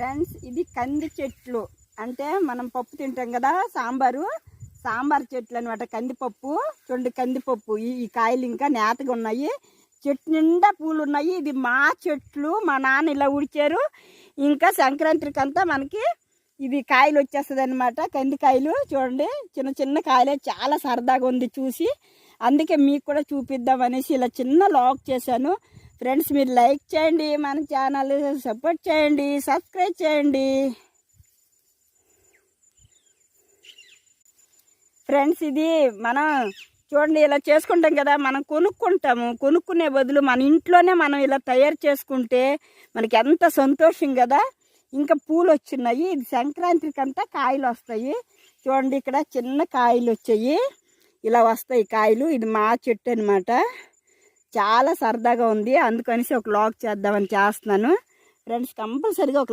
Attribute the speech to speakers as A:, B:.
A: Friends, ఇది కంది చెట్లు. అంటే మనం పప్పు తింటాం కదా, సాంబార్ చెట్లు అనమాట. కందిపప్పు చూడండి, కందిపప్పు. ఈ కాయలు ఇంకా నేతగా ఉన్నాయి, చెట్టు నిండా పూలు ఉన్నాయి. ఇది మా చెట్లు, మా నాన్న ఇలా ఉడిచారు. ఇంకా సంక్రాంతికి అంతా మనకి ఇది కాయలు వచ్చేస్తుంది అనమాట. కందికాయలు చూడండి, చిన్న చిన్న కాయలే. చాలా సరదాగా ఉంది చూసి, అందుకే మీకు కూడా చూపిద్దాం అనేసి ఇలా చిన్న లాగ్ చేశాను. ఫ్రెండ్స్, మీరు లైక్ చేయండి, మన ఛానల్ సపోర్ట్ చేయండి, సబ్స్క్రైబ్ చేయండి. ఫ్రెండ్స్, ఇది మనం చూడండి ఇలా చేసుకుంటాం కదా, మనం కొనుక్కునే బదులు మన ఇంట్లోనే మనం ఇలా తయారు చేసుకుంటే మనకి ఎంత సంతోషం కదా. ఇంకా పూలు వచ్చినాయి, ఇది సంక్రాంతికి అంతా కాయలు వస్తాయి. చూడండి, ఇక్కడ చిన్న కాయలు వచ్చాయి, ఇలా వస్తాయి కాయలు. ఇది మా చెట్టు అనమాట. చాలా సరదాగా ఉంది, అందుకనేసి ఒక లాగ్ చేద్దామని చేస్తున్నాను. ఫ్రెండ్స్, కంపల్సరీగా ఒక